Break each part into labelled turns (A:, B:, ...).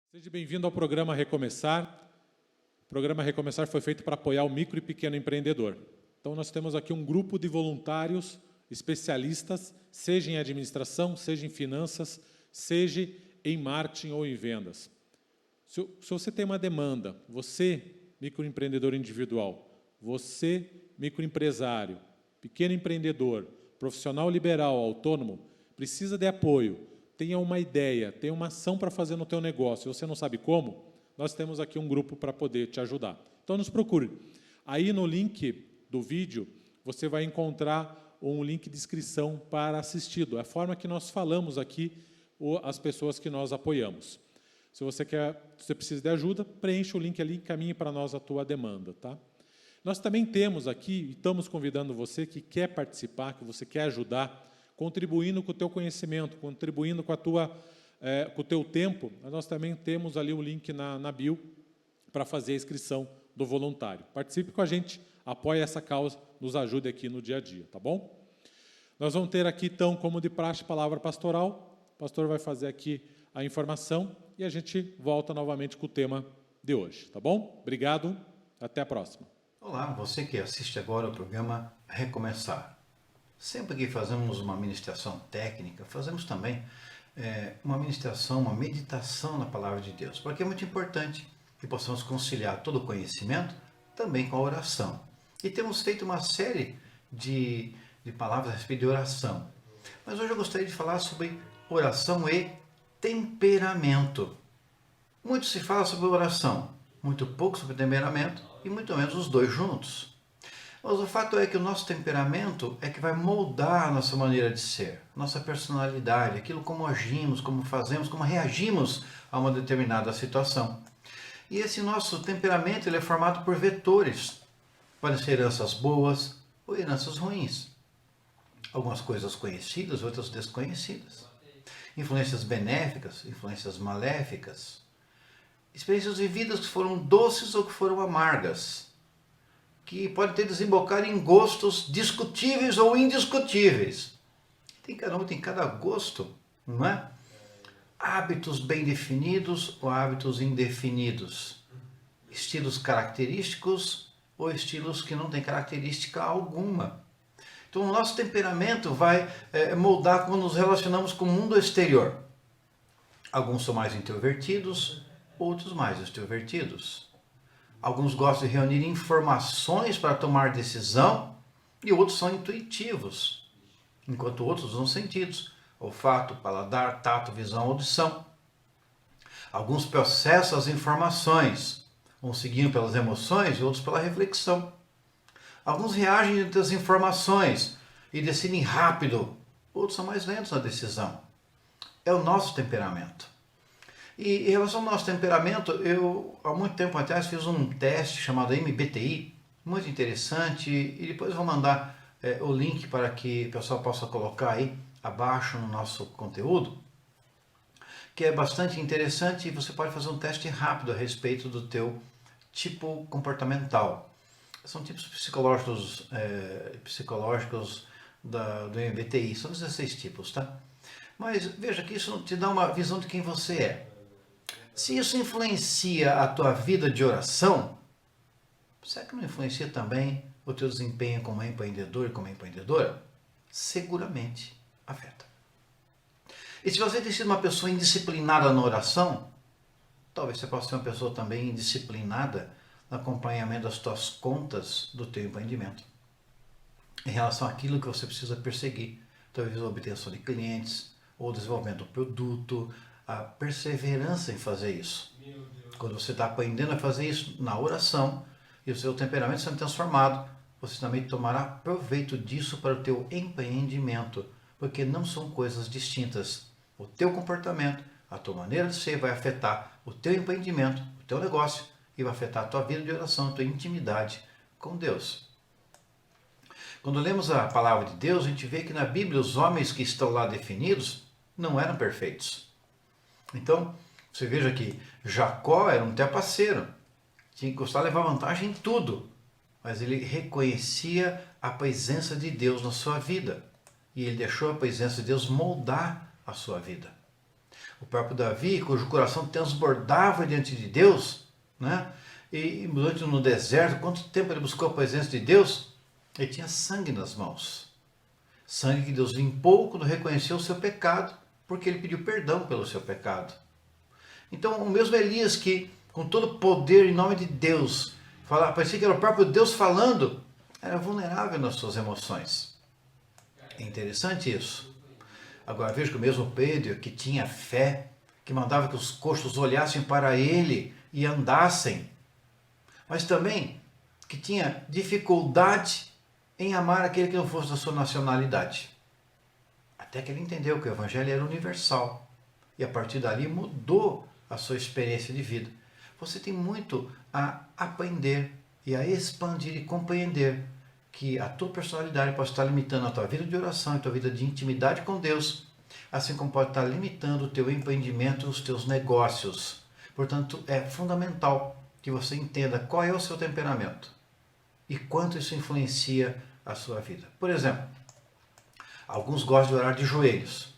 A: Seja bem-vindo ao programa Recomeçar. O programa Recomeçar foi feito para apoiar o micro e pequeno empreendedor. Então, nós temos aqui um grupo de voluntários especialistas, seja em administração, seja em finanças, seja em marketing ou em vendas. Se você tem uma demanda, você, microempreendedor individual, você, microempresário, pequeno empreendedor, profissional liberal, autônomo, precisa de apoio, tenha uma ideia, tenha uma ação para fazer no teu negócio, você não sabe como, nós temos aqui um grupo para poder te ajudar. Então, nos procure. Aí, no link do vídeo, você vai encontrar um link de inscrição para assistido. É a forma que nós falamos aqui, as pessoas que nós apoiamos. Se você precisa de ajuda, preencha o link ali e encaminhe para nós a tua demanda. Tá? Nós também temos aqui, e estamos convidando você que quer participar, que você quer ajudar, contribuindo com o teu conhecimento, contribuindo com o teu tempo, nós também temos ali o link na bio para fazer a inscrição do voluntário. Participe com a gente, apoie essa causa, nos ajude aqui no dia a dia, tá bom? Nós vamos ter aqui, então, como de praxe, palavra pastoral. O pastor vai fazer aqui a informação e a gente volta novamente com o tema de hoje, tá bom? Obrigado, até a próxima.
B: Olá, você que assiste agora o programa Recomeçar. Sempre que fazemos uma ministração técnica, fazemos também uma ministração, uma meditação na Palavra de Deus, porque é muito importante que possamos conciliar todo o conhecimento também com a oração. E temos feito uma série de palavras a respeito de oração. Mas hoje eu gostaria de falar sobre oração e temperamento. Muito se fala sobre oração, muito pouco sobre temperamento e muito menos os dois juntos. Mas o fato é que o nosso temperamento é que vai moldar a nossa maneira de ser, nossa personalidade, aquilo como agimos, como fazemos, como reagimos a uma determinada situação. E esse nosso temperamento ele é formado por vetores. Podem ser heranças boas ou heranças ruins. Algumas coisas conhecidas, outras desconhecidas. Influências benéficas, influências maléficas. Experiências vividas que foram doces ou que foram amargas. Que podem ter desembocado em gostos discutíveis ou indiscutíveis. Tem cada gosto, não é? Hábitos bem definidos ou hábitos indefinidos. Estilos característicos ou estilos que não têm característica alguma. Então, o nosso temperamento vai moldar como nos relacionamos com o mundo exterior. Alguns são mais introvertidos, outros mais extrovertidos. Alguns gostam de reunir informações para tomar decisão e outros são intuitivos, enquanto outros usam sentidos, olfato, paladar, tato, visão, audição. Alguns processam as informações, uns seguindo pelas emoções e outros pela reflexão. Alguns reagem diante das informações e decidem rápido, outros são mais lentos na decisão. É o nosso temperamento. E em relação ao nosso temperamento, eu há muito tempo atrás fiz um teste chamado MBTI, muito interessante, e depois vou mandar o link para que o pessoal possa colocar aí abaixo no nosso conteúdo, que é bastante interessante e você pode fazer um teste rápido a respeito do teu tipo comportamental. São tipos psicológicos do MBTI, são 16 tipos, tá? Mas veja que isso te dá uma visão de quem você é. Se isso influencia a tua vida de oração, será que não influencia também o teu desempenho como empreendedor e como empreendedora? Seguramente afeta. E se você tem sido uma pessoa indisciplinada na oração, talvez você possa ser uma pessoa também indisciplinada no acompanhamento das tuas contas do teu empreendimento. Em relação àquilo que você precisa perseguir, talvez a obtenção de clientes, ou desenvolvimento do produto, a perseverança em fazer isso. Quando você está aprendendo a fazer isso na oração e o seu temperamento sendo transformado, você também tomará proveito disso para o teu empreendimento, porque não são coisas distintas. O teu comportamento, a tua maneira de ser vai afetar o teu empreendimento, o teu negócio e vai afetar a tua vida de oração, a tua intimidade com Deus. Quando lemos a palavra de Deus, a gente vê que na Bíblia os homens que estão lá definidos não eram perfeitos. Então, você veja que Jacó era um trapaceiro, tinha que gostar de levar vantagem em tudo, mas ele reconhecia a presença de Deus na sua vida e ele deixou a presença de Deus moldar a sua vida. O próprio Davi, cujo coração transbordava diante de Deus, né? E durante no deserto, quanto tempo ele buscou a presença de Deus? Ele tinha sangue nas mãos. Sangue que Deus limpou quando reconheceu o seu pecado, porque ele pediu perdão pelo seu pecado. Então, o mesmo Elias que, com todo o poder em nome de Deus, parecia que era o próprio Deus falando, era vulnerável nas suas emoções. É interessante isso. Agora veja que o mesmo Pedro, que tinha fé, que mandava que os coxos olhassem para ele e andassem, mas também que tinha dificuldade em amar aquele que não fosse da sua nacionalidade. Até que ele entendeu que o evangelho era universal. E a partir dali mudou a sua experiência de vida. Você tem muito a aprender e a expandir e compreender que a tua personalidade pode estar limitando a tua vida de oração e a tua vida de intimidade com Deus, assim como pode estar limitando o teu empreendimento e os teus negócios. Portanto, é fundamental que você entenda qual é o seu temperamento e quanto isso influencia a sua vida. Por exemplo, alguns gostam de orar de joelhos,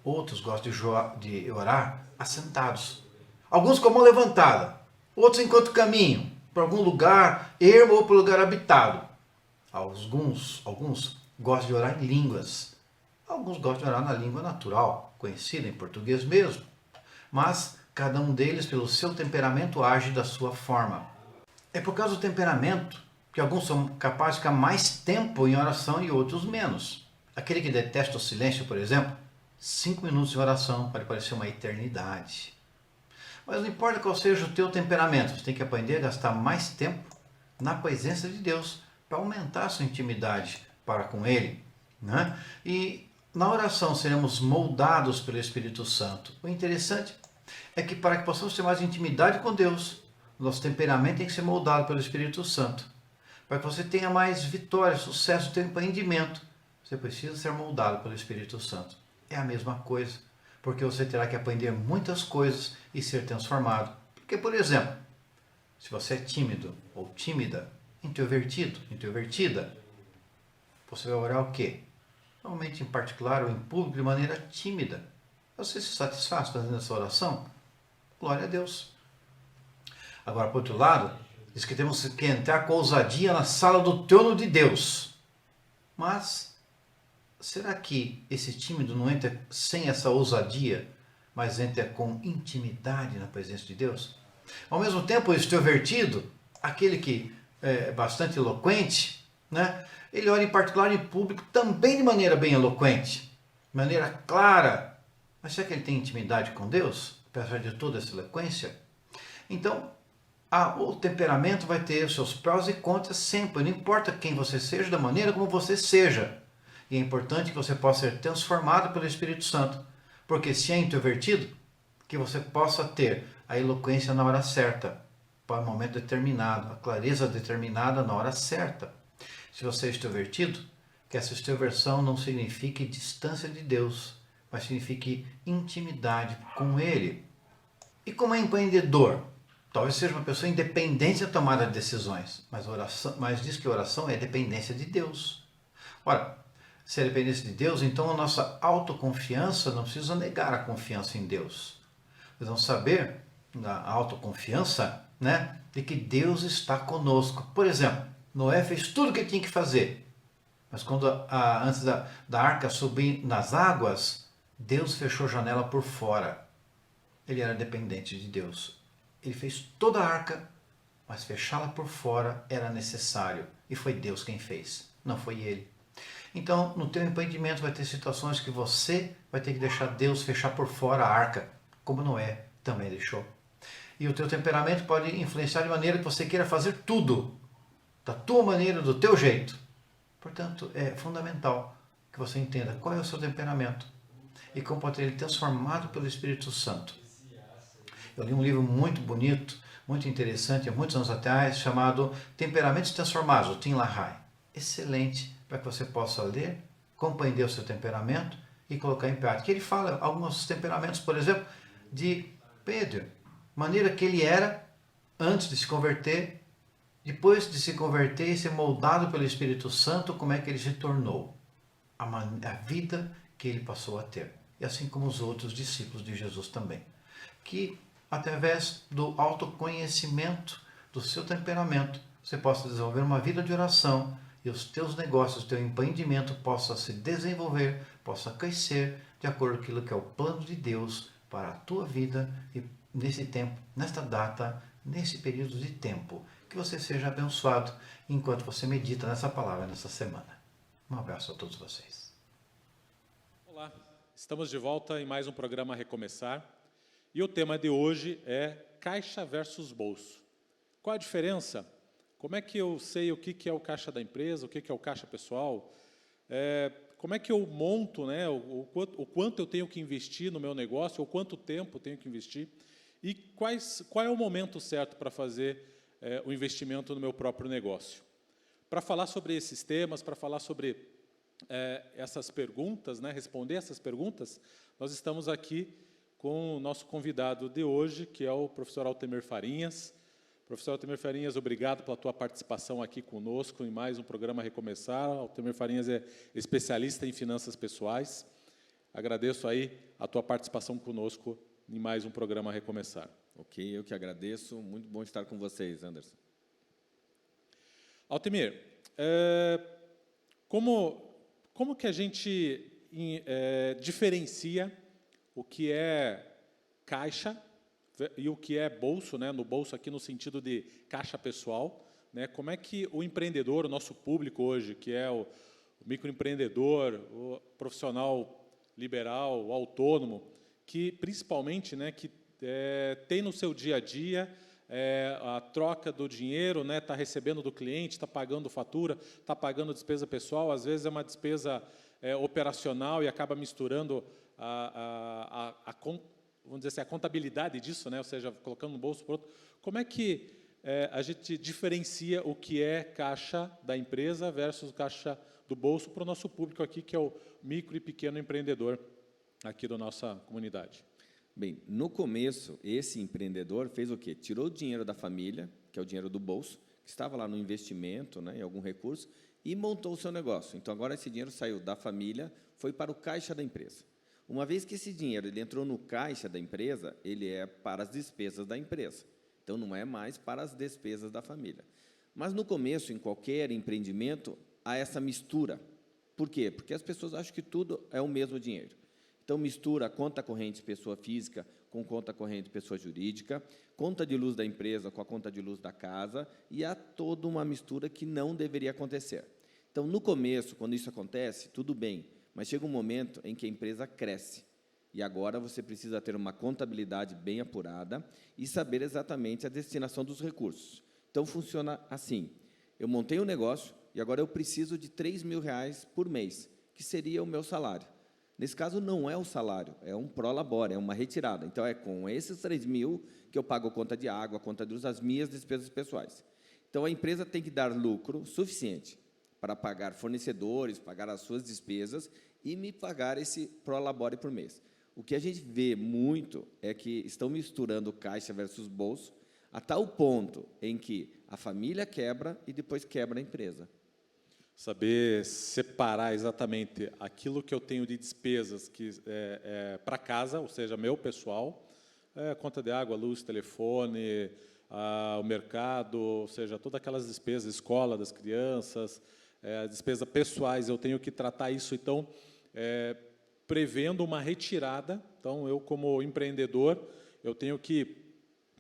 B: outros gostam de orar assentados. Alguns com a mão levantada, outros enquanto caminham para algum lugar ermo ou para um lugar habitado. Alguns gostam de orar em línguas. Alguns gostam de orar na língua natural, conhecida em português mesmo. Mas cada um deles, pelo seu temperamento, age da sua forma. É por causa do temperamento que alguns são capazes de ficar mais tempo em oração e outros menos. Aquele que detesta o silêncio, por exemplo, 5 minutos de oração pode parecer uma eternidade. Mas não importa qual seja o teu temperamento, você tem que aprender a gastar mais tempo na presença de Deus para aumentar a sua intimidade para com Ele, né? E na oração seremos moldados pelo Espírito Santo. O interessante é que para que possamos ter mais intimidade com Deus, nosso temperamento tem que ser moldado pelo Espírito Santo. Para que você tenha mais vitória, sucesso no teu empreendimento, você precisa ser moldado pelo Espírito Santo. É a mesma coisa, porque você terá que aprender muitas coisas e ser transformado. Porque, por exemplo, se você é tímido ou tímida, introvertido, introvertida, você vai orar o quê? Normalmente em particular ou em público de maneira tímida. Você se satisfaz fazendo essa oração? Glória a Deus. Agora, por outro lado, diz que temos que entrar com ousadia na sala do trono de Deus. Mas será que esse tímido não entra sem essa ousadia, mas entra com intimidade na presença de Deus? Ao mesmo tempo, o extrovertido, aquele que é bastante eloquente, né? Ele ora em particular em público também de maneira bem eloquente, de maneira clara. Mas será que ele tem intimidade com Deus, apesar de toda essa eloquência? Então, o temperamento vai ter os seus prós e contras sempre. Não importa quem você seja, da maneira como você seja. E é importante que você possa ser transformado pelo Espírito Santo. Porque se é introvertido, que você possa ter a eloquência na hora certa, para um momento determinado, a clareza determinada na hora certa. Se você é extrovertido, que essa extroversão não signifique distância de Deus, mas signifique intimidade com Ele. E como é empreendedor? Talvez seja uma pessoa independente da tomada de decisões, mas diz que a oração é dependência de Deus. Ora, se é dependência de Deus, então a nossa autoconfiança não precisa negar a confiança em Deus. Nós vamos saber, na autoconfiança, né, de que Deus está conosco. Por exemplo, Noé fez tudo o que tinha que fazer, mas quando antes da arca subir nas águas, Deus fechou a janela por fora. Ele era dependente de Deus. Ele fez toda a arca, mas fechá-la por fora era necessário. E foi Deus quem fez, não foi ele. Então, no teu empreendimento vai ter situações que você vai ter que deixar Deus fechar por fora a arca, como Noé também deixou. E o teu temperamento pode influenciar de maneira que você queira fazer tudo da tua maneira, do teu jeito. Portanto, é fundamental que você entenda qual é o seu temperamento e como pode ter ele transformado pelo Espírito Santo. Eu li um livro muito bonito, muito interessante, há muitos anos atrás, chamado Temperamentos Transformados, do Tim LaHaye. Excelente para que você possa ler, compreender o seu temperamento e colocar em prática. Ele fala alguns temperamentos, por exemplo, de Pedro, maneira que ele era antes de se converter, depois de se converter e ser moldado pelo Espírito Santo, como é que ele se tornou, a vida que ele passou a ter. e assim como os outros discípulos de Jesus também. Que, através do autoconhecimento do seu temperamento, você possa desenvolver uma vida de oração e os teus negócios, o teu empreendimento possa se desenvolver, possa crescer de acordo com aquilo que é o plano de Deus para a tua vida e nesse tempo, nesta data, nesse período de tempo. Que você seja abençoado enquanto você medita nessa palavra nessa semana. Um abraço a todos vocês.
A: Olá, estamos de volta em mais um programa Recomeçar. E o tema de hoje é caixa versus bolso. Qual a diferença? Como é que eu sei o que é o caixa da empresa, o que é o caixa pessoal? Como é que eu monto, né, o quanto eu tenho que investir no meu negócio, ou quanto tempo eu tenho que investir? E qual é o momento certo para fazer o investimento no meu próprio negócio? Para falar sobre esses temas, para falar sobre essas perguntas, né, responder essas perguntas, nós estamos aqui com o nosso convidado de hoje, que é o professor Altemir Farinhas. Professor Altemir Farinhas, obrigado pela tua participação aqui conosco em mais um programa Recomeçar. Altemir Farinhas é especialista em finanças pessoais. Agradeço aí a tua participação conosco em mais um programa Recomeçar.
C: Ok, eu que agradeço. Muito bom estar com vocês, Anderson.
A: Altemir, como que a gente diferencia o que é caixa e o que é bolso, né? No bolso aqui no sentido de caixa pessoal, né? Como é que o empreendedor, o nosso público hoje, que é o microempreendedor, o profissional liberal, o autônomo, que principalmente, né, que tem no seu dia a dia a troca do dinheiro, né, está recebendo do cliente, está pagando fatura, está pagando despesa pessoal, às vezes é uma despesa operacional e acaba misturando vamos dizer assim, a contabilidade disso, né, ou seja, colocando no bolso por outro. Como é que a gente diferencia o que é caixa da empresa versus caixa do bolso para o nosso público aqui, que é o micro e pequeno empreendedor aqui da nossa comunidade?
C: Bem, no começo, esse empreendedor fez o quê? Tirou o dinheiro da família, que é o dinheiro do bolso, que estava lá no investimento, né, em algum recurso, e montou o seu negócio. Então, agora esse dinheiro saiu da família, foi para o caixa da empresa. Uma vez que esse dinheiro ele entrou no caixa da empresa, ele é para as despesas da empresa. Então, não é mais para as despesas da família. Mas, no começo, em qualquer empreendimento, há essa mistura. Por quê? Porque as pessoas acham que tudo é o mesmo dinheiro. Então, mistura conta corrente pessoa física com conta corrente pessoa jurídica, conta de luz da empresa com a conta de luz da casa, e há toda uma mistura que não deveria acontecer. Então, no começo, quando isso acontece, tudo bem, mas chega um momento em que a empresa cresce. E agora você precisa ter uma contabilidade bem apurada e saber exatamente a destinação dos recursos. Então, funciona assim. Eu montei um negócio e agora eu preciso de R$3.000 por mês, que seria o meu salário. Nesse caso, não é o salário, é um prolabore, é uma retirada. Então, é com esses 3.000 que eu pago a conta de água, a conta de luz, as minhas despesas pessoais. Então, a empresa tem que dar lucro suficiente para pagar fornecedores, pagar as suas despesas e me pagar esse prolabore por mês. O que a gente vê muito é que estão misturando caixa versus bolso, a tal ponto em que a família quebra e depois quebra a empresa.
A: Saber separar exatamente aquilo que eu tenho de despesas que para casa, ou seja, meu pessoal, conta de água, luz, telefone, o mercado, ou seja, todas aquelas despesas, escola das crianças, despesas pessoais, eu tenho que tratar isso, então, prevendo uma retirada. Então, eu, como empreendedor, eu tenho que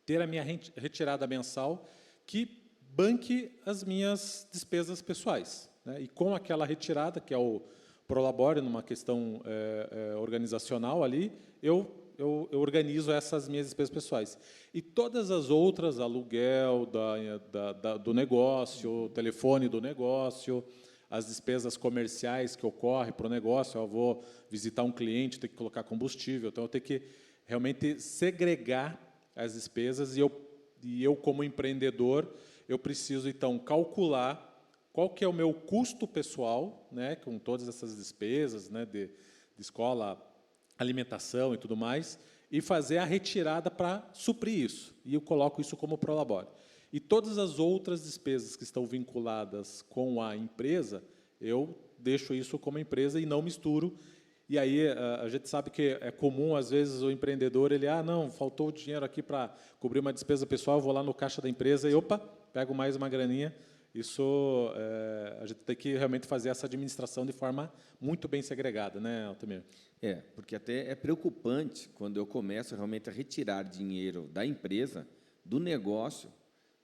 A: ter a minha retirada mensal que banque as minhas despesas pessoais, né? E com aquela retirada, que é o prolabore, numa questão organizacional ali, eu organizo essas minhas despesas pessoais. E todas as outras, aluguel do negócio, o telefone do negócio, as despesas comerciais que ocorrem para o negócio, eu vou visitar um cliente, tenho que colocar combustível, então eu tenho que realmente segregar as despesas, e eu como empreendedor, eu preciso, então, calcular qual que é o meu custo pessoal, né, com todas essas despesas, né, de escola, alimentação e tudo mais, e fazer a retirada para suprir isso. E eu coloco isso como prolabore. E todas as outras despesas que estão vinculadas com a empresa, eu deixo isso como empresa e não misturo. E aí a gente sabe que é comum, às vezes, o empreendedor, ele, não, faltou dinheiro aqui para cobrir uma despesa pessoal, eu vou lá no caixa da empresa e, opa, pego mais uma graninha. Isso, a gente tem que realmente fazer essa administração de forma muito bem segregada, né, Altamir?
C: Porque até é preocupante quando eu começo realmente a retirar dinheiro da empresa, do negócio.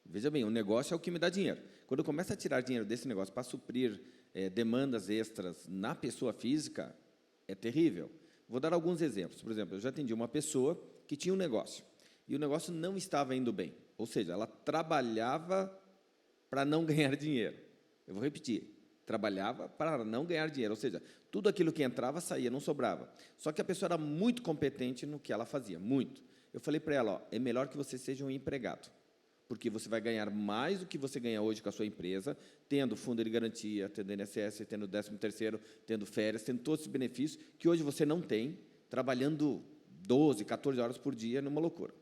C: Veja bem, o negócio é o que me dá dinheiro. Quando eu começo a tirar dinheiro desse negócio para suprir demandas extras na pessoa física, é terrível. Vou dar alguns exemplos. Por exemplo, eu já atendi uma pessoa que tinha um negócio, e o negócio não estava indo bem. Ou seja, ela trabalhava para não ganhar dinheiro. Eu vou repetir. Trabalhava para não ganhar dinheiro. Ou seja, tudo aquilo que entrava, saía, não sobrava. Só que a pessoa era muito competente no que ela fazia, muito. Eu falei para ela, é melhor que você seja um empregado, porque você vai ganhar mais do que você ganha hoje com a sua empresa, tendo fundo de garantia, tendo INSS, tendo 13º, tendo férias, tendo todos esses benefícios que hoje você não tem, trabalhando 12, 14 horas por dia, numa loucura.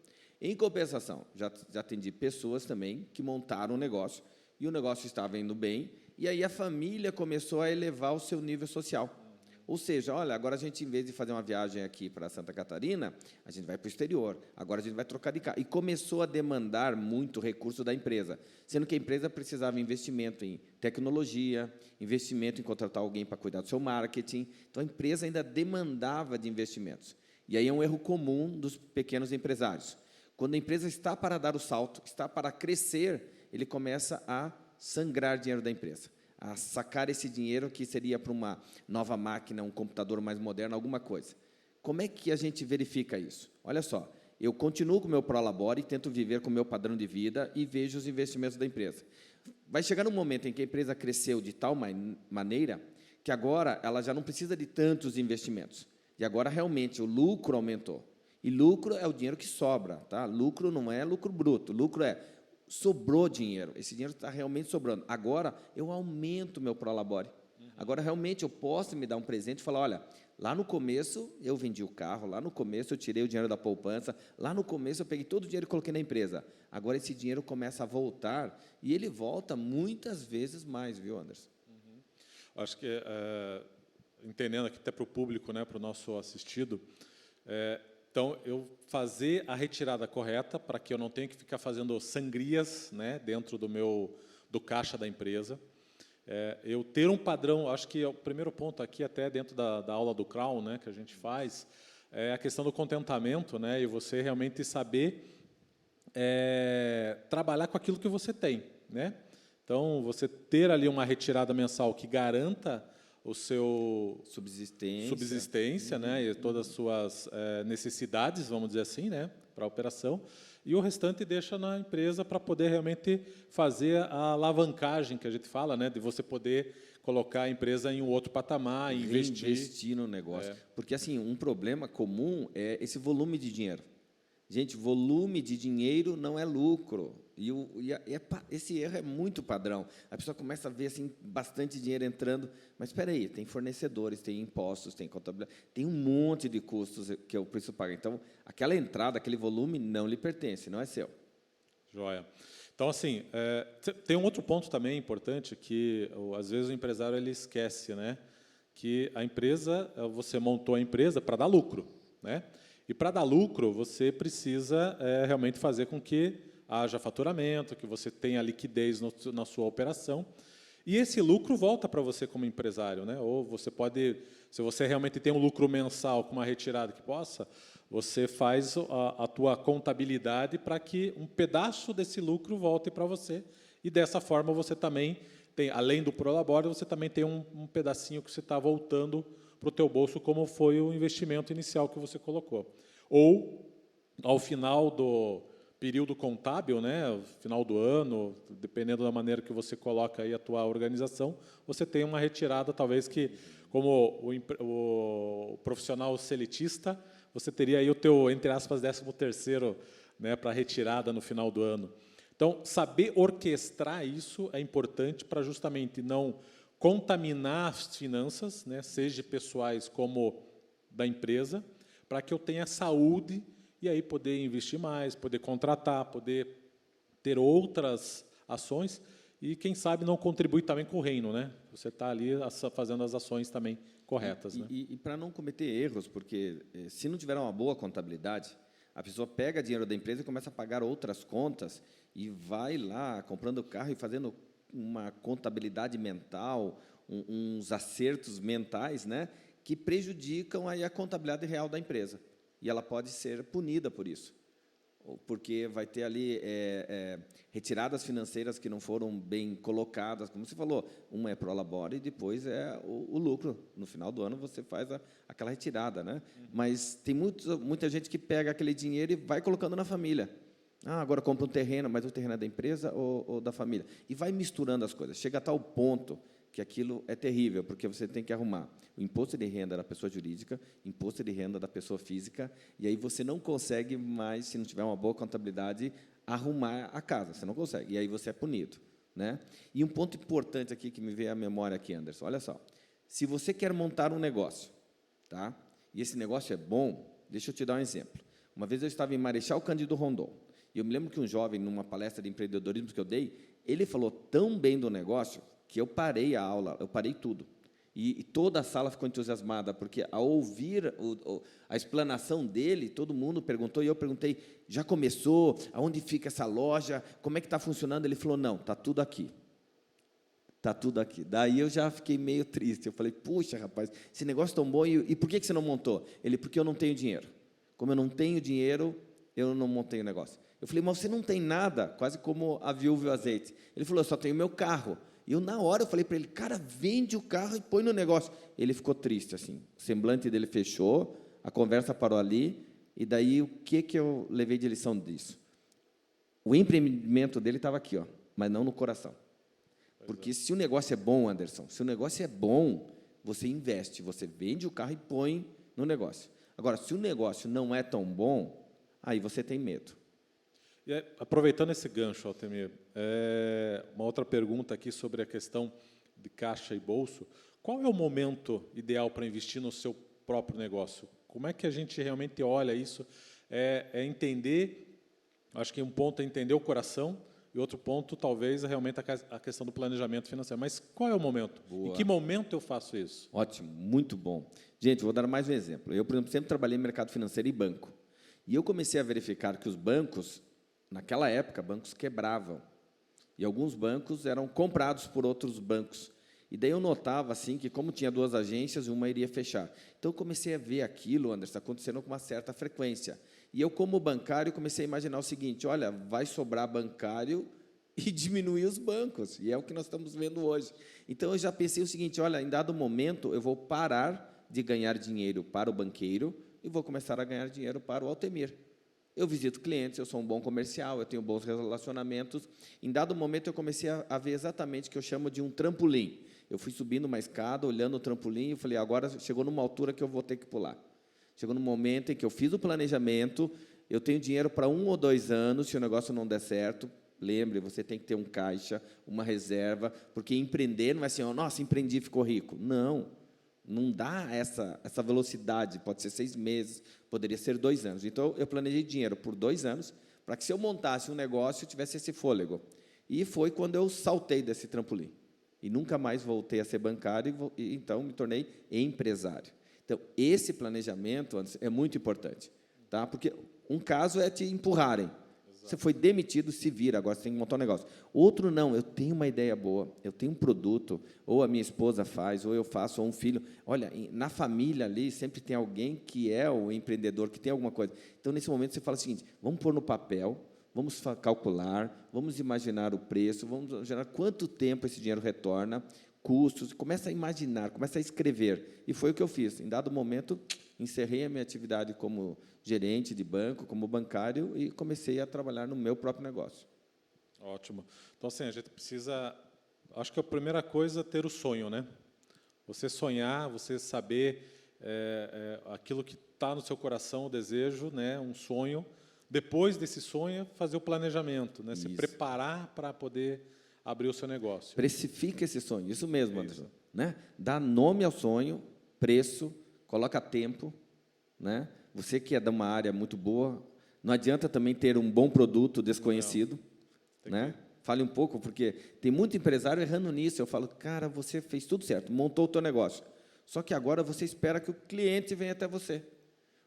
C: Em compensação, já atendi pessoas também que montaram um negócio, e o negócio estava indo bem, e aí a família começou a elevar o seu nível social. Ou seja, olha, agora a gente, em vez de fazer uma viagem aqui para Santa Catarina, a gente vai para o exterior, agora a gente vai trocar de carro. E começou a demandar muito recurso da empresa, sendo que a empresa precisava de investimento em tecnologia, investimento em contratar alguém para cuidar do seu marketing. Então, a empresa ainda demandava de investimentos. E aí é um erro comum dos pequenos empresários. Quando a empresa está para dar o salto, está para crescer, ele começa a sangrar dinheiro da empresa, a sacar esse dinheiro que seria para uma nova máquina, um computador mais moderno, alguma coisa. Como é que a gente verifica isso? Olha só, eu continuo com o meu Prolabore, tento viver com o meu padrão de vida e vejo os investimentos da empresa. Vai chegar um momento em que a empresa cresceu de tal maneira que agora ela já não precisa de tantos investimentos. E agora, realmente, o lucro aumentou. E lucro é o dinheiro que sobra, tá? Lucro não é lucro bruto, lucro é sobrou dinheiro, esse dinheiro está realmente sobrando. Agora, eu aumento o meu Prolabore. Agora, realmente, eu posso me dar um presente e falar, olha, lá no começo, eu vendi o carro, lá no começo, eu tirei o dinheiro da poupança, lá no começo, eu peguei todo o dinheiro e coloquei na empresa. Agora, esse dinheiro começa a voltar, e ele volta muitas vezes mais, viu, Anderson?
A: Acho que, entendendo aqui até para o público, né, para o nosso assistido, então, eu fazer a retirada correta para que eu não tenha que ficar fazendo sangrias, né, dentro do caixa da empresa. Eu ter um padrão, acho que é o primeiro ponto aqui, até dentro da aula do Crown, né, que a gente faz, é a questão do contentamento, né, e você realmente saber trabalhar com aquilo que você tem, né? Então, você ter ali uma retirada mensal que garanta o seu subsistência, né, e todas as suas necessidades, vamos dizer assim, né, para a operação, e o restante deixa na empresa para poder realmente fazer a alavancagem que a gente fala, né, de você poder colocar a empresa em um outro patamar,
C: investir no negócio. Porque, assim, um problema comum é esse volume de dinheiro. Gente, volume de dinheiro não é lucro. Esse erro é muito padrão. A pessoa começa a ver assim, bastante dinheiro entrando, mas espera aí, tem fornecedores, tem impostos, tem contabilidade, tem um monte de custos que eu preciso pagar. Então, aquela entrada, aquele volume não lhe pertence, não é seu.
A: Joia. Então, assim, tem um outro ponto também importante que, às vezes, o empresário ele esquece, né? Que a empresa, você montou a empresa para dar lucro, né? E para dar lucro, você precisa realmente fazer com que haja faturamento, que você tenha liquidez na sua operação. E esse lucro volta para você como empresário, né? Ou você pode, se você realmente tem um lucro mensal com uma retirada que possa, você faz a tua contabilidade para que um pedaço desse lucro volte para você. E dessa forma você também tem, além do Prolabore, você também tem um pedacinho que você está voltando para o teu bolso, como foi o investimento inicial que você colocou. Ou, ao final do período contábil, né, final do ano, dependendo da maneira que você coloca aí a tua organização, você tem uma retirada, talvez que, como o profissional seletista, você teria aí o teu, entre aspas, 13º, né, para retirada no final do ano. Então, saber orquestrar isso é importante para justamente não contaminar as finanças, né, seja pessoais como da empresa, para que eu tenha saúde e aí poder investir mais, poder contratar, poder ter outras ações e, quem sabe, não contribui também com o reino, né? Você está ali fazendo as ações também corretas, né?
C: E para não cometer erros, porque se não tiver uma boa contabilidade, a pessoa pega dinheiro da empresa e começa a pagar outras contas e vai lá comprando carro e fazendo uma contabilidade mental, uns acertos mentais, né, que prejudicam aí a contabilidade real da empresa. E ela pode ser punida por isso, porque vai ter ali retiradas financeiras que não foram bem colocadas, como você falou, uma é pro labore e depois é o lucro. No final do ano você faz aquela retirada, né? Mas tem muita gente que pega aquele dinheiro e vai colocando na família. Ah, agora compra um terreno, mas o terreno é da empresa ou da família? E vai misturando as coisas. Chega a tal ponto que aquilo é terrível, porque você tem que arrumar o imposto de renda da pessoa jurídica, imposto de renda da pessoa física, e aí você não consegue mais, se não tiver uma boa contabilidade, arrumar a casa, você não consegue, e aí você é punido, né? E um ponto importante aqui que me veio à memória aqui, Anderson, olha só, se você quer montar um negócio, tá? E esse negócio é bom, deixa eu te dar um exemplo. Uma vez eu estava em Marechal Cândido Rondon, e eu me lembro que um jovem, numa palestra de empreendedorismo que eu dei, ele falou tão bem do negócio que eu parei a aula, eu parei tudo. E toda a sala ficou entusiasmada, porque, ao ouvir a explanação dele, todo mundo perguntou, e eu perguntei, já começou? Aonde fica essa loja? Como é que está funcionando? Ele falou, não, está tudo aqui. Está tudo aqui. Daí eu já fiquei meio triste. Eu falei, puxa, rapaz, esse negócio é tão bom, e por que você não montou? Ele, porque eu não tenho dinheiro. Como eu não tenho dinheiro, eu não montei o negócio. Eu falei, mas você não tem nada, quase como a viúva e o azeite. Ele falou, eu só tenho meu carro. E eu, na hora, eu falei para ele, cara, vende o carro e põe no negócio. Ele ficou triste, assim. O semblante dele fechou, a conversa parou ali, e daí o que eu levei de lição disso? O empreendimento dele estava aqui, ó, mas não no coração. Porque se o negócio é bom, Anderson, se o negócio é bom, você investe, você vende o carro e põe no negócio. Agora, se o negócio não é tão bom, aí você tem medo.
A: E aproveitando esse gancho, Altemir, uma outra pergunta aqui sobre a questão de caixa e bolso. Qual é o momento ideal para investir no seu próprio negócio? Como é que a gente realmente olha isso? É entender, acho que um ponto é entender o coração, e outro ponto, talvez, é realmente a questão do planejamento financeiro. Mas qual é o momento?
C: Boa.
A: Em que momento eu faço isso?
C: Ótimo, muito bom. Gente, vou dar mais um exemplo. Eu, por exemplo, sempre trabalhei em mercado financeiro e banco. E eu comecei a verificar que os bancos, naquela época, bancos quebravam. E alguns bancos eram comprados por outros bancos. E daí eu notava, assim, que como tinha duas agências, uma iria fechar. Então, eu comecei a ver aquilo, Anderson, acontecendo com uma certa frequência. E eu, como bancário, comecei a imaginar o seguinte, olha, vai sobrar bancário e diminuir os bancos. E é o que nós estamos vendo hoje. Então, eu já pensei o seguinte, olha, em dado momento, eu vou parar de ganhar dinheiro para o banqueiro e vou começar a ganhar dinheiro para o Altemir. Eu visito clientes, eu sou um bom comercial, eu tenho bons relacionamentos. Em dado momento, eu comecei a ver exatamente o que eu chamo de um trampolim. Eu fui subindo uma escada, olhando o trampolim, e falei, agora chegou numa altura que eu vou ter que pular. Chegou no momento em que eu fiz o planejamento, eu tenho dinheiro para 1 ou 2 anos, se o negócio não der certo. Lembre, você tem que ter um caixa, uma reserva, porque empreender não é assim, oh, nossa, empreendi e ficou rico. Não, não dá essa velocidade, pode ser 6 meses, poderia ser 2 anos. Então, eu planejei dinheiro por 2 anos, para que, se eu montasse um negócio, eu tivesse esse fôlego. E foi quando eu saltei desse trampolim. E nunca mais voltei a ser bancário, e então me tornei empresário. Então, esse planejamento é muito importante, tá? Porque um caso é te empurrarem. Exato. Você foi demitido, se vira, agora você tem que montar um negócio. Outro, não, eu tenho uma ideia boa, eu tenho um produto, ou a minha esposa faz, ou eu faço, ou um filho. Olha, na família ali, sempre tem alguém que é o empreendedor, que tem alguma coisa. Então, nesse momento, você fala o seguinte, vamos pôr no papel, vamos calcular, vamos imaginar o preço, vamos imaginar quanto tempo esse dinheiro retorna, custos, começa a imaginar, começa a escrever. E foi o que eu fiz. Em dado momento, encerrei a minha atividade como gerente de banco, como bancário, e comecei a trabalhar no meu próprio negócio.
A: Ótimo. Então, assim, a gente precisa... Acho que a primeira coisa é ter o sonho, né? Você sonhar, você saber aquilo que está no seu coração, o desejo, né? Um sonho. Depois desse sonho, fazer o planejamento, né? Se preparar para poder abrir o seu negócio.
C: Precifica esse sonho, isso mesmo, Anderson. Né? Dá nome ao sonho, preço, coloca tempo. Né? Você que é de uma área muito boa, não adianta também ter um bom produto desconhecido. Né? Fale um pouco, porque tem muito empresário errando nisso. Eu falo, cara, você fez tudo certo, montou o teu negócio. Só que agora você espera que o cliente venha até você.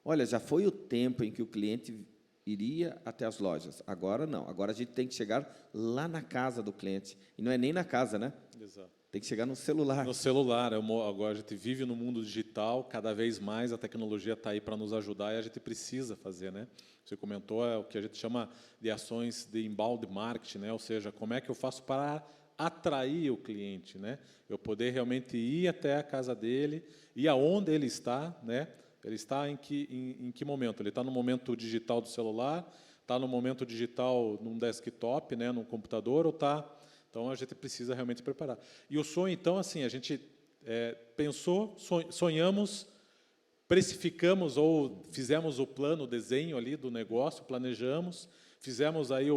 C: Olha, já foi o tempo em que o cliente iria até as lojas. Agora não. Agora a gente tem que chegar lá na casa do cliente. E não é nem na casa, né?
A: Exato.
C: Tem que chegar no celular.
A: No celular, agora a gente vive no mundo digital, cada vez mais a tecnologia está aí para nos ajudar e a gente precisa fazer, né? Você comentou o que a gente chama de ações de inbound marketing, né? Ou seja, como é que eu faço para atrair o cliente, né? Eu poder realmente ir até a casa dele e aonde ele está, né? Ele está em que momento? Ele está no momento digital do celular, está no momento digital num desktop, né? Num computador, ou está... Então, a gente precisa realmente preparar. E o sonho, então, assim, a gente pensou, sonhamos, precificamos ou fizemos o plano, o desenho ali do negócio, planejamos, fizemos aí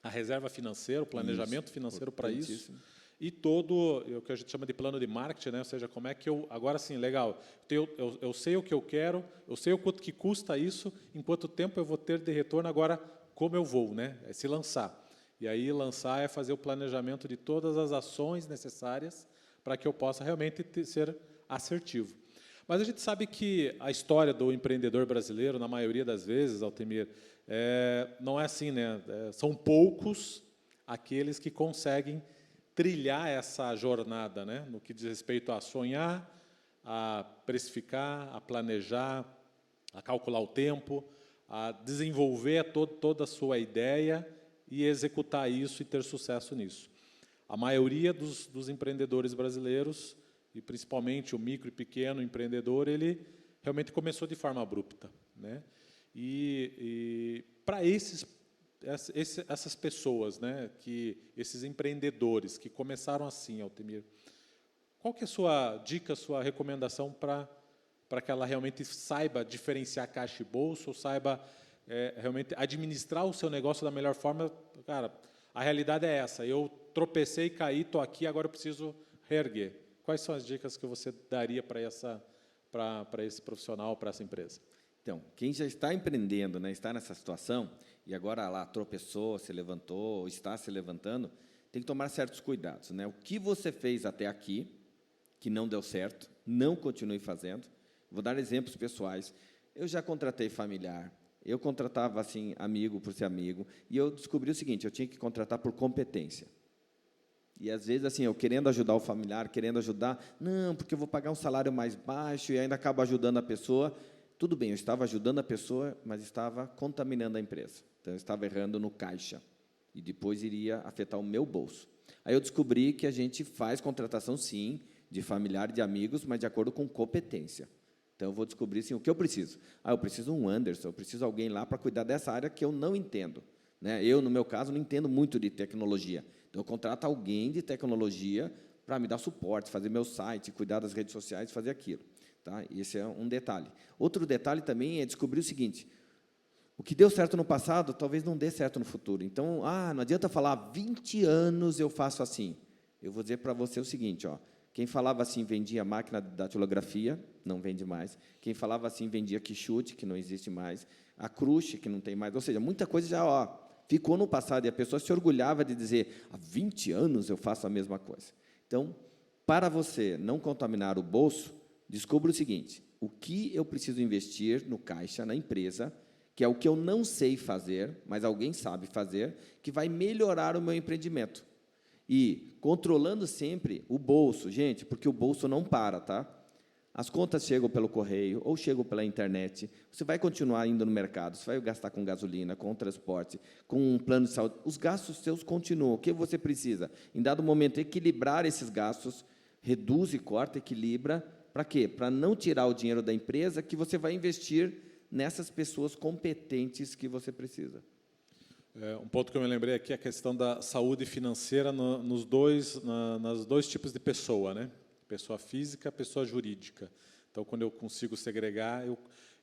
A: a reserva financeira, o planejamento financeiro para isso, e todo o que a gente chama de plano de marketing, né? Ou seja, como é que eu... Agora, sim, legal, eu sei o que eu quero, eu sei o quanto que custa isso, em quanto tempo eu vou ter de retorno, agora, como eu vou, né? É se lançar. E aí, lançar é fazer o planejamento de todas as ações necessárias para que eu possa realmente ser assertivo. Mas a gente sabe que a história do empreendedor brasileiro, na maioria das vezes, Altemir, não é assim, né? São poucos aqueles que conseguem trilhar essa jornada, né? No que diz respeito a sonhar, a precificar, a planejar, a calcular o tempo, a desenvolver toda a sua ideia e executar isso e ter sucesso nisso. A maioria dos empreendedores brasileiros, e principalmente o micro e pequeno empreendedor, ele realmente começou de forma abrupta, né? E para essas pessoas, né, esses empreendedores que começaram assim, Altemir, qual que é a sua dica, a sua recomendação para que ela realmente saiba diferenciar caixa e bolso, ou saiba realmente administrar o seu negócio da melhor forma? Cara, a realidade é essa, eu tropecei, caí, estou aqui, agora eu preciso reerguer. Quais são as dicas que você daria para esse profissional, para essa empresa?
C: Então, quem já está empreendendo, né, está nessa situação, e agora lá tropeçou, se levantou, está se levantando, tem que tomar certos cuidados, né? O que você fez até aqui, que não deu certo, não continue fazendo. Vou dar exemplos pessoais. Eu já contratei familiar, eu contratava assim amigo por ser amigo, e eu descobri o seguinte: eu tinha que contratar por competência. E às vezes assim, eu querendo ajudar o familiar, querendo ajudar, não, porque eu vou pagar um salário mais baixo e ainda acabo ajudando a pessoa. Tudo bem, eu estava ajudando a pessoa, mas estava contaminando a empresa. Então eu estava errando no caixa e depois iria afetar o meu bolso. Aí eu descobri que a gente faz contratação sim, de familiar e de amigos, mas de acordo com competência. Então, eu vou descobrir assim, o que eu preciso. Eu preciso um Anderson, eu preciso de alguém lá para cuidar dessa área que eu não entendo, né? Eu, no meu caso, não entendo muito de tecnologia. Então, eu contrato alguém de tecnologia para me dar suporte, fazer meu site, cuidar das redes sociais, fazer aquilo. Tá? Esse é um detalhe. Outro detalhe também é descobrir o seguinte: o que deu certo no passado, talvez não dê certo no futuro. Então, não adianta falar, 20 anos eu faço assim. Eu vou dizer para você o seguinte, ó. Quem falava assim vendia máquina da datilografia, não vende mais. Quem falava assim vendia quichute, que não existe mais. A crush, que não tem mais. Ou seja, muita coisa já ficou no passado e a pessoa se orgulhava de dizer, há 20 anos eu faço a mesma coisa. Então, para você não contaminar o bolso, descubra o seguinte: o que eu preciso investir no caixa, na empresa, que é o que eu não sei fazer, mas alguém sabe fazer, que vai melhorar o meu empreendimento. E controlando sempre o bolso, gente, porque o bolso não para, tá? As contas chegam pelo correio ou chegam pela internet. Você vai continuar indo no mercado, você vai gastar com gasolina, com transporte, com um plano de saúde. Os gastos seus continuam. O que você precisa? Em dado momento, equilibrar esses gastos, reduz e corta, equilibra. Para quê? Para não tirar o dinheiro da empresa que você vai investir nessas pessoas competentes que você precisa.
A: Um ponto que eu me lembrei aqui é a questão da saúde financeira nos dois tipos de pessoa, né? Pessoa física, pessoa jurídica. Então, quando eu consigo segregar,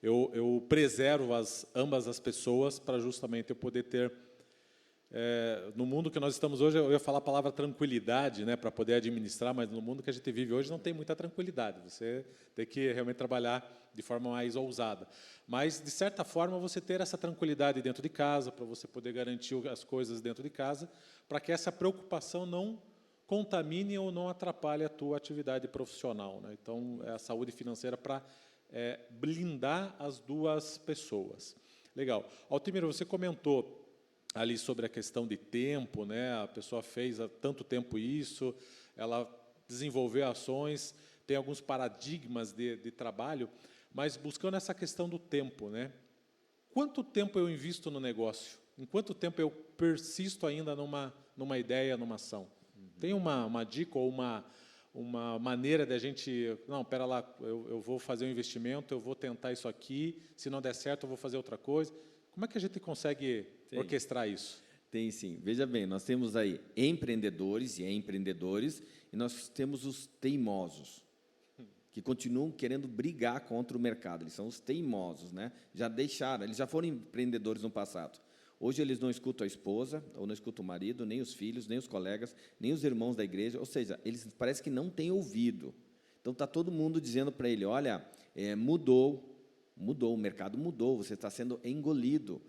A: eu preservo ambas as pessoas para justamente eu poder ter no mundo que nós estamos hoje, eu ia falar a palavra tranquilidade, né, para poder administrar, mas no mundo que a gente vive hoje não tem muita tranquilidade. Você tem que realmente trabalhar de forma mais ousada. Mas, de certa forma, você ter essa tranquilidade dentro de casa, para você poder garantir as coisas dentro de casa, para que essa preocupação não contamine ou não atrapalhe a tua atividade profissional, né? Então, é a saúde financeira para blindar as duas pessoas. Legal. Altimiro, você comentou ali sobre a questão de tempo, né? A pessoa fez há tanto tempo isso, ela desenvolveu ações, tem alguns paradigmas de trabalho, mas buscando essa questão do tempo, né? Quanto tempo eu invisto no negócio? Em quanto tempo eu persisto ainda numa ideia, numa ação? Tem uma dica ou uma maneira de a gente... Não, espera lá, eu vou fazer um investimento, eu vou tentar isso aqui, se não der certo, eu vou fazer outra coisa. Como é que a gente consegue orquestrar isso?
C: Tem sim. Veja bem, nós temos aí empreendedores e empreendedores, e nós temos os teimosos, que continuam querendo brigar contra o mercado. Eles são os teimosos, né? Já deixaram, eles já foram empreendedores no passado. Hoje eles não escutam a esposa, ou não escutam o marido, nem os filhos, nem os colegas, nem os irmãos da igreja, ou seja, eles parece que não têm ouvido. Então, está todo mundo dizendo para ele, olha, mudou, o mercado mudou, você está sendo engolido,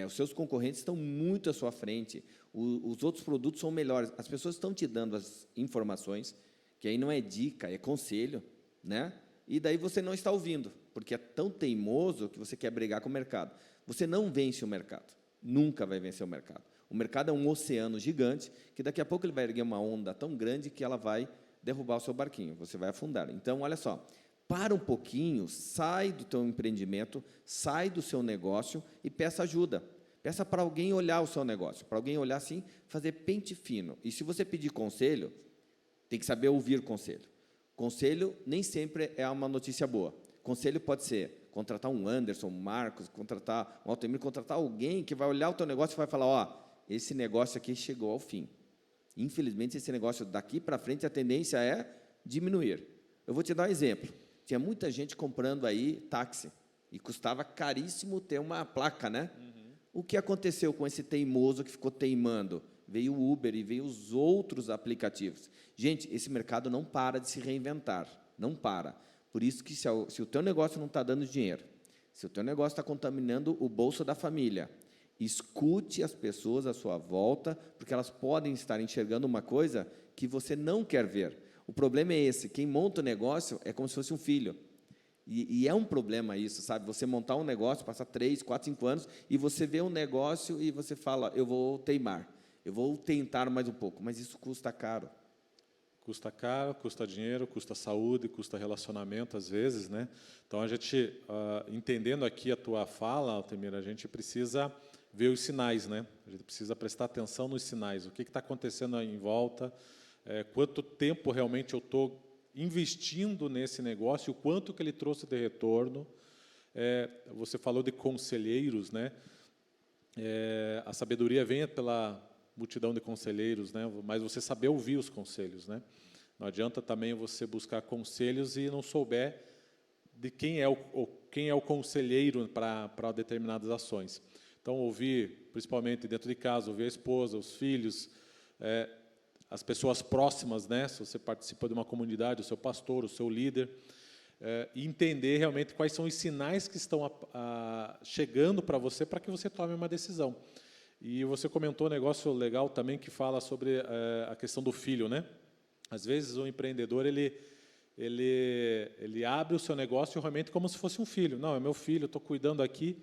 C: os seus concorrentes estão muito à sua frente, os outros produtos são melhores, as pessoas estão te dando as informações, que aí não é dica, é conselho, né? E daí você não está ouvindo, porque é tão teimoso que você quer brigar com o mercado. Você não vence o mercado, nunca vai vencer o mercado. O mercado é um oceano gigante, que daqui a pouco ele vai erguer uma onda tão grande que ela vai derrubar o seu barquinho, você vai afundar. Então, olha só, para um pouquinho, sai do teu empreendimento, sai do seu negócio e peça ajuda. Peça para alguém olhar o seu negócio, para alguém olhar assim, fazer pente fino. E se você pedir conselho, tem que saber ouvir conselho. Conselho nem sempre é uma notícia boa. Conselho pode ser contratar um Anderson, um Marcos, contratar um Altemir, contratar alguém que vai olhar o teu negócio e vai falar, ó, esse negócio aqui chegou ao fim. Infelizmente, esse negócio daqui para frente, a tendência é diminuir. Eu vou te dar um exemplo. Tinha muita gente comprando aí táxi, e custava caríssimo ter uma placa, né? O que aconteceu com esse teimoso que ficou teimando? Veio o Uber e veio os outros aplicativos. Gente, esse mercado não para de se reinventar, não para. Por isso que se o teu negócio não está dando dinheiro, se o teu negócio está contaminando o bolso da família, escute as pessoas à sua volta, porque elas podem estar enxergando uma coisa que você não quer ver. O problema é esse, quem monta o negócio é como se fosse um filho. E é um problema isso, sabe? Você montar um negócio, passar 3, 4, 5 anos, e você vê um negócio e você fala, eu vou teimar, eu vou tentar mais um pouco, mas isso custa caro.
A: Custa caro, custa dinheiro, custa saúde, custa relacionamento, às vezes, né? Então, a gente, entendendo aqui a tua fala, Altemir, a gente precisa ver os sinais, né? A gente precisa prestar atenção nos sinais. O que está acontecendo aí em volta? Quanto tempo realmente eu estou investindo nesse negócio, o quanto que ele trouxe de retorno. Você falou de conselheiros, né? A sabedoria vem pela multidão de conselheiros, né? Mas você saber ouvir os conselhos, né? Não adianta também você buscar conselhos e não souber de quem é o conselheiro para determinadas ações. Então, ouvir, principalmente dentro de casa, ouvir a esposa, os filhos, as pessoas próximas, né? Se você participa de uma comunidade, o seu pastor, o seu líder, e entender realmente quais são os sinais que estão chegando para que você tome uma decisão. E você comentou um negócio legal também que fala sobre a questão do filho, né? Às vezes o empreendedor ele abre o seu negócio realmente como se fosse um filho. Não, é meu filho, estou cuidando aqui.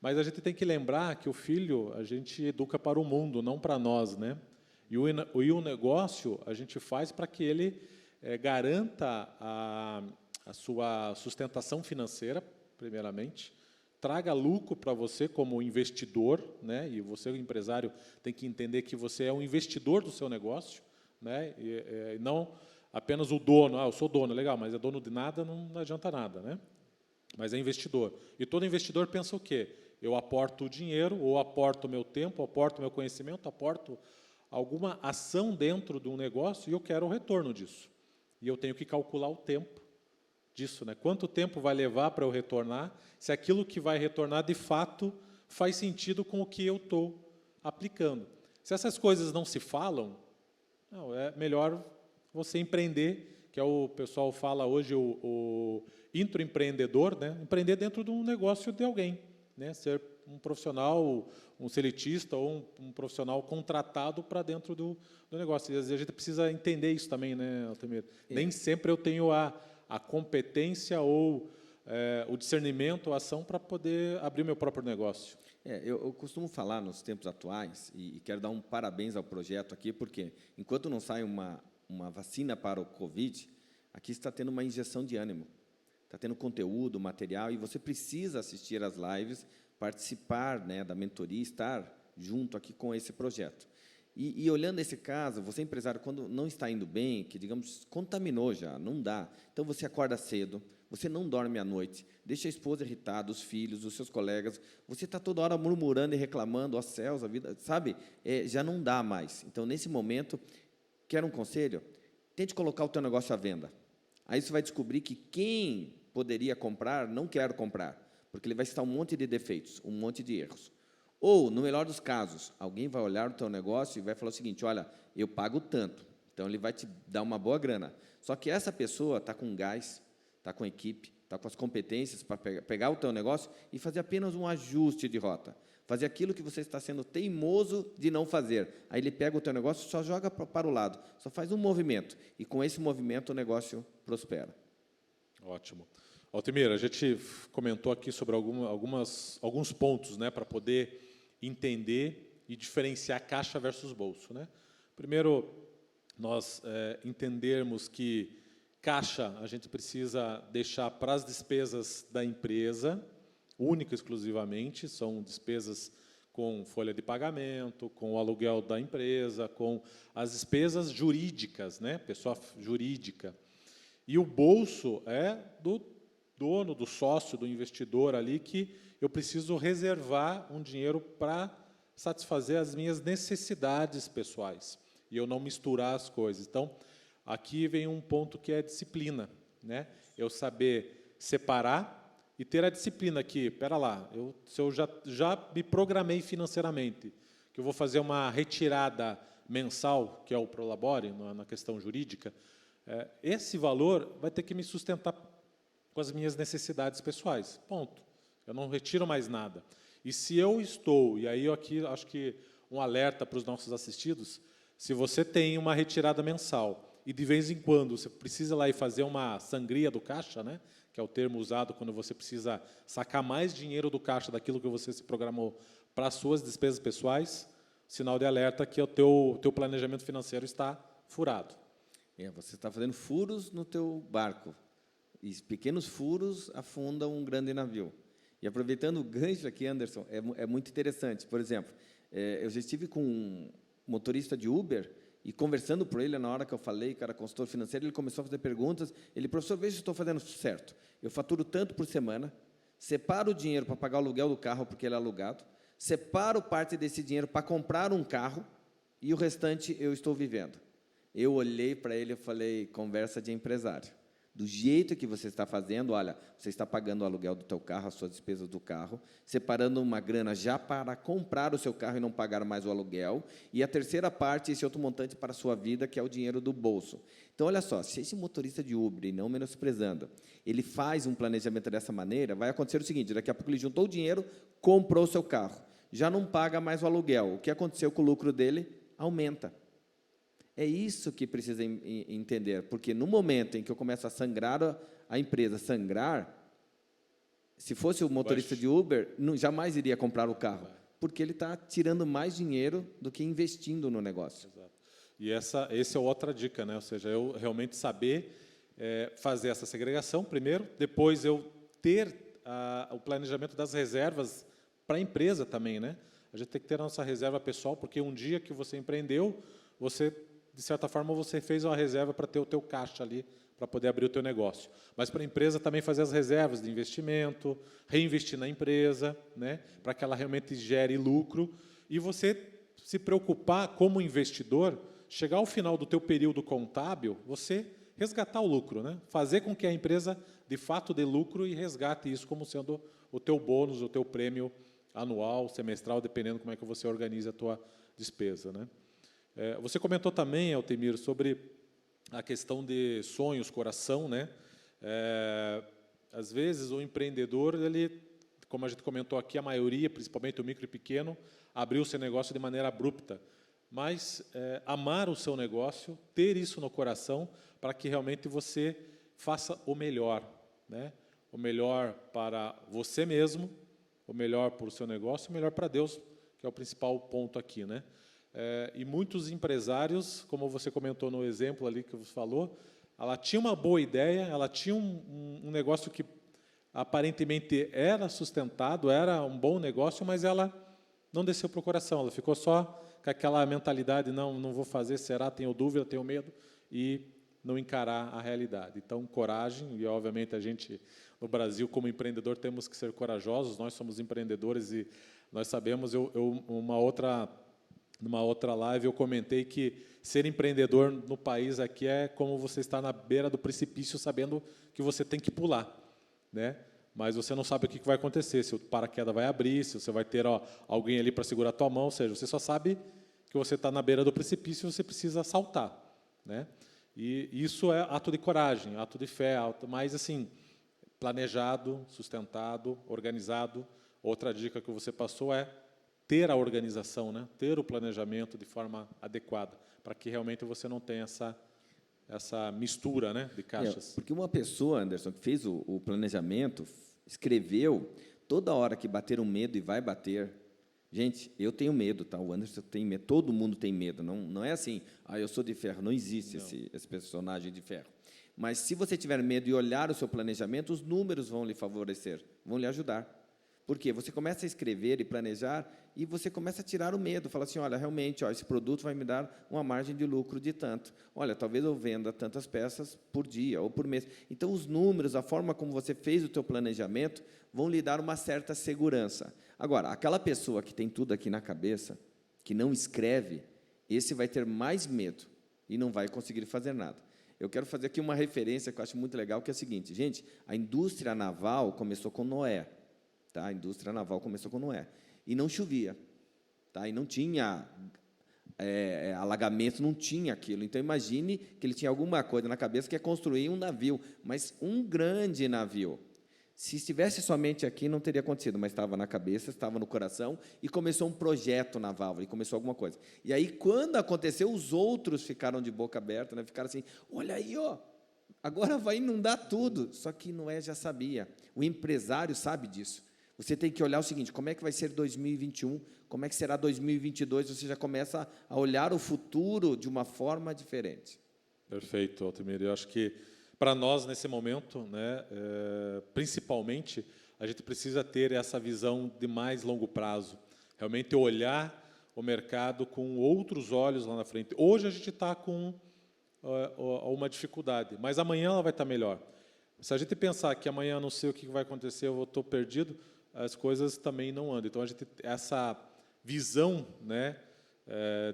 A: Mas a gente tem que lembrar que o filho a gente educa para o mundo, não para nós, né? E o negócio a gente faz para que ele garanta a sua sustentação financeira, primeiramente, traga lucro para você como investidor, né? E você, o empresário, tem que entender que você é um investidor do seu negócio, né? E não apenas o dono. Eu sou dono, legal, mas é dono de nada, não adianta nada, né? Mas é investidor. E todo investidor pensa o quê? Eu aporto o dinheiro, ou aporto o meu tempo, aporto o meu conhecimento, aporto alguma ação dentro de um negócio e eu quero o retorno disso. E eu tenho que calcular o tempo disso, né? Quanto tempo vai levar para eu retornar, se aquilo que vai retornar, de fato, faz sentido com o que eu estou aplicando. Se essas coisas não se falam, não, é melhor você empreender, que é o pessoal fala hoje, o introempreendedor, né? Empreender dentro de um negócio de alguém, né? Ser um profissional, um seletista ou um profissional contratado para dentro do negócio. E às vezes a gente precisa entender isso também, né, Altamir? Nem sempre eu tenho a competência ou o discernimento, a ação para poder abrir meu próprio negócio.
C: Eu costumo falar nos tempos atuais, e quero dar um parabéns ao projeto aqui, porque enquanto não sai uma vacina para o Covid, aqui está tendo uma injeção de ânimo. Está tendo conteúdo, material, e você precisa assistir às lives, participar, né, da mentoria, estar junto aqui com esse projeto. E olhando esse caso, você empresário, quando não está indo bem, que, digamos, contaminou já, não dá, então você acorda cedo, você não dorme à noite, deixa a esposa irritada, os filhos, os seus colegas, você está toda hora murmurando e reclamando, ó céus, a vida, sabe? Já não dá mais. Então, nesse momento, quer um conselho? Tente colocar o teu negócio à venda. Aí você vai descobrir que quem poderia comprar, não quer comprar, porque ele vai citar um monte de defeitos, um monte de erros. Ou, no melhor dos casos, alguém vai olhar o teu negócio e vai falar o seguinte, olha, eu pago tanto, então ele vai te dar uma boa grana. Só que essa pessoa está com gás, está com equipe, está com as competências para pegar o teu negócio e fazer apenas um ajuste de rota. Fazer aquilo que você está sendo teimoso de não fazer. Aí ele pega o teu negócio e só joga para o lado, só faz um movimento. E com esse movimento o negócio prospera.
A: Ótimo. Altamir, a gente comentou aqui sobre alguns pontos, né, para poder entender e diferenciar caixa versus bolso, né? Primeiro, nós entendermos que caixa a gente precisa deixar para as despesas da empresa, única e exclusivamente, são despesas com folha de pagamento, com o aluguel da empresa, com as despesas jurídicas, né, pessoa jurídica. E o bolso é do dono, do sócio, do investidor ali, que eu preciso reservar um dinheiro para satisfazer as minhas necessidades pessoais, e eu não misturar as coisas. Então, aqui vem um ponto que é disciplina, né? Eu saber separar e ter a disciplina que, espera lá, se eu já me programei financeiramente, que eu vou fazer uma retirada mensal, que é o Prolabore, na questão jurídica, esse valor vai ter que me sustentar com as minhas necessidades pessoais, ponto. Eu não retiro mais nada. E se eu estou, e aí eu aqui acho que um alerta para os nossos assistidos, se você tem uma retirada mensal e de vez em quando você precisa lá ir fazer uma sangria do caixa, né, que é o termo usado quando você precisa sacar mais dinheiro do caixa daquilo que você se programou para as suas despesas pessoais, sinal de alerta que o teu planejamento financeiro está furado.
C: Você está fazendo furos no teu barco, e pequenos furos afundam um grande navio. E aproveitando o gancho aqui, Anderson, é muito interessante. Por exemplo, eu já estive com um motorista de Uber e conversando por ele, na hora que eu falei, cara, consultor financeiro, ele começou a fazer perguntas. Ele, professor, veja se estou fazendo certo. Eu faturo tanto por semana, separo o dinheiro para pagar o aluguel do carro, porque ele é alugado, separo parte desse dinheiro para comprar um carro e o restante eu estou vivendo. Eu olhei para ele e falei, conversa de empresário. Do jeito que você está fazendo, olha, você está pagando o aluguel do teu carro, as suas despesas do carro, separando uma grana já para comprar o seu carro e não pagar mais o aluguel, e a terceira parte, esse outro montante para a sua vida, que é o dinheiro do bolso. Então, olha só, se esse motorista de Uber, e não menosprezando, ele faz um planejamento dessa maneira, vai acontecer o seguinte, daqui a pouco ele juntou o dinheiro, comprou o seu carro, já não paga mais o aluguel. O que aconteceu com o lucro dele? Aumenta. É isso que precisa entender, porque no momento em que eu começo a sangrar a empresa, se fosse o motorista de Uber, jamais iria comprar o carro, porque ele está tirando mais dinheiro do que investindo no negócio.
A: Exato. E essa é outra dica, né? Ou seja, eu realmente saber fazer essa segregação primeiro, depois eu ter o planejamento das reservas para a empresa também, né? A gente tem que ter a nossa reserva pessoal, porque um dia que você empreendeu, você, de certa forma, você fez uma reserva para ter o teu caixa ali, para poder abrir o teu negócio. Mas para a empresa também fazer as reservas de investimento, reinvestir na empresa, né, para que ela realmente gere lucro, e você se preocupar como investidor, chegar ao final do teu período contábil, você resgatar o lucro, né, fazer com que a empresa, de fato, dê lucro e resgate isso como sendo o teu bônus, o teu prêmio anual, semestral, dependendo como é que você organiza a tua despesa, né? Você comentou também, Altemir, sobre a questão de sonhos, coração, né? Às vezes, o empreendedor, ele, como a gente comentou aqui, a maioria, principalmente o micro e pequeno, abriu o seu negócio de maneira abrupta. Mas amar o seu negócio, ter isso no coração, para que realmente você faça o melhor, né? O melhor para você mesmo, o melhor para o seu negócio, o melhor para Deus, que é o principal ponto aqui, né? E muitos empresários, como você comentou no exemplo ali que você falou, ela tinha uma boa ideia, ela tinha um negócio que aparentemente era sustentado, era um bom negócio, mas ela não desceu para o coração, ela ficou só com aquela mentalidade, não vou fazer, será, tenho dúvida, tenho medo, e não encarar a realidade. Então, coragem, e obviamente a gente, no Brasil, como empreendedor, temos que ser corajosos, nós somos empreendedores e nós sabemos, numa outra live eu comentei que ser empreendedor no país aqui é como você estar na beira do precipício sabendo que você tem que pular, né? Mas você não sabe o que vai acontecer, se o paraquedas vai abrir, se você vai ter alguém ali para segurar a tua mão, ou seja, você só sabe que você está na beira do precipício e você precisa saltar, né? E isso é ato de coragem, ato de fé, mas assim, planejado, sustentado, organizado. Outra dica que você passou é ter a organização, né? Ter o planejamento de forma adequada, para que realmente você não tenha essa mistura, né, de caixas.
C: Porque uma pessoa, Anderson, que fez o planejamento, escreveu, toda hora que bater um medo, e vai bater. Gente, eu tenho medo, tá? O Anderson tem medo, todo mundo tem medo. Não é assim, eu sou de ferro, não existe esse personagem de ferro. Mas, se você tiver medo e olhar o seu planejamento, os números vão lhe favorecer, vão lhe ajudar. Por quê? Você começa a escrever e planejar e você começa a tirar o medo. Fala assim, olha, realmente, esse produto vai me dar uma margem de lucro de tanto. Olha, talvez eu venda tantas peças por dia ou por mês. Então, os números, a forma como você fez o teu planejamento, vão lhe dar uma certa segurança. Agora, aquela pessoa que tem tudo aqui na cabeça, que não escreve, esse vai ter mais medo e não vai conseguir fazer nada. Eu quero fazer aqui uma referência que eu acho muito legal, que é a seguinte, gente, a indústria naval começou com Noé. Tá? A indústria naval começou com Noé. E não chovia. Tá? E não tinha alagamento, não tinha aquilo. Então, imagine que ele tinha alguma coisa na cabeça que é construir um navio, mas um grande navio. Se estivesse somente aqui, não teria acontecido, mas estava na cabeça, estava no coração, e começou um projeto naval, e começou alguma coisa. E aí, quando aconteceu, os outros ficaram de boca aberta, né? Ficaram assim, olha aí, agora vai inundar tudo. Só que Noé já sabia. O empresário sabe disso. Você tem que olhar o seguinte, como é que vai ser 2021, como é que será 2022, você já começa a olhar o futuro de uma forma diferente.
A: Perfeito, Altemir. Eu acho que, para nós, nesse momento, né, principalmente, a gente precisa ter essa visão de mais longo prazo, realmente olhar o mercado com outros olhos lá na frente. Hoje a gente está com uma dificuldade, mas amanhã ela vai estar melhor. Se a gente pensar que amanhã não sei o que vai acontecer, eu estou perdido, as coisas também não andam. Então, essa visão, né,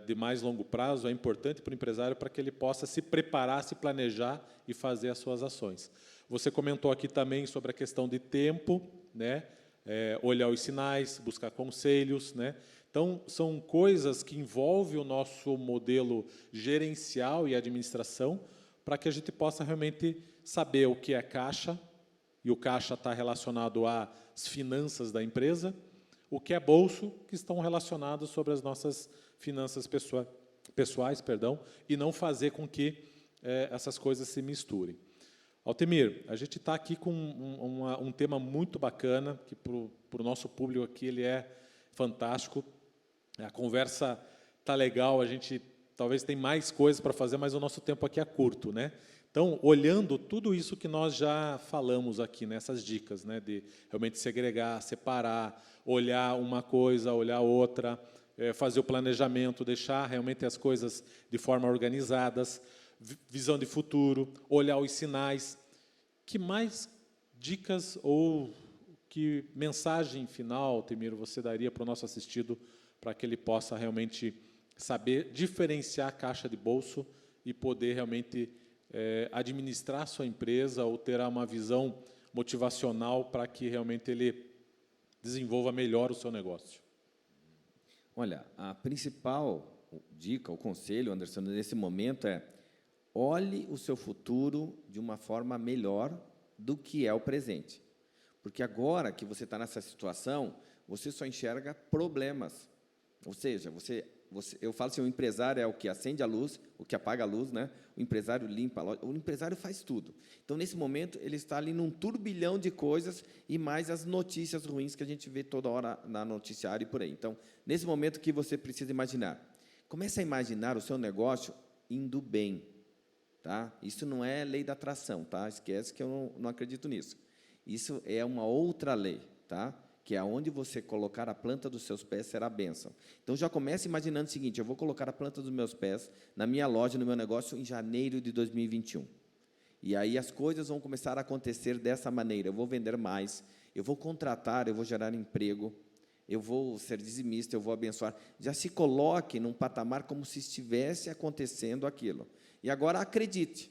A: de mais longo prazo é importante para o empresário para que ele possa se preparar, se planejar e fazer as suas ações. Você comentou aqui também sobre a questão de tempo, né, olhar os sinais, buscar conselhos, né? Então, são coisas que envolvem o nosso modelo gerencial e administração para que a gente possa realmente saber o que é caixa, e o caixa está relacionado às finanças da empresa, o que é bolso, que estão relacionados sobre as nossas finanças pessoais, e não fazer com que essas coisas se misturem. Altemir, a gente está aqui com um tema muito bacana, que para o nosso público aqui ele é fantástico. A conversa está legal, a gente talvez tem mais coisas para fazer, mas o nosso tempo aqui é curto, né? Então, olhando tudo isso que nós já falamos aqui, nessas dicas, né, de realmente segregar, separar, olhar uma coisa, olhar outra, fazer o planejamento, deixar realmente as coisas de forma organizadas, visão de futuro, olhar os sinais. Que mais dicas ou que mensagem final, Temiro, você daria para o nosso assistido para que ele possa realmente saber diferenciar a caixa de bolso e poder realmente administrar a sua empresa ou ter uma visão motivacional para que realmente ele desenvolva melhor o seu negócio?
C: Olha, a principal dica, o conselho, Anderson, nesse momento é: olhe o seu futuro de uma forma melhor do que é o presente. Porque agora que você está nessa situação, você só enxerga problemas. Ou seja, eu falo assim, o empresário é o que acende a luz, o que apaga a luz, né? O empresário limpa a loja, o empresário faz tudo. Então, nesse momento, ele está ali num turbilhão de coisas e mais as notícias ruins que a gente vê toda hora na noticiário e por aí. Então, nesse momento, o que você precisa imaginar? Comece a imaginar o seu negócio indo bem. Tá? Isso não é lei da atração, tá? Esquece que eu não acredito nisso. Isso é uma outra lei, tá? Que é onde você colocar a planta dos seus pés será a bênção. Então, já comece imaginando o seguinte: eu vou colocar a planta dos meus pés na minha loja, no meu negócio, em janeiro de 2021. E aí as coisas vão começar a acontecer dessa maneira. Eu vou vender mais, eu vou contratar, eu vou gerar emprego, eu vou ser dizimista, eu vou abençoar. Já se coloque num patamar como se estivesse acontecendo aquilo. E agora acredite.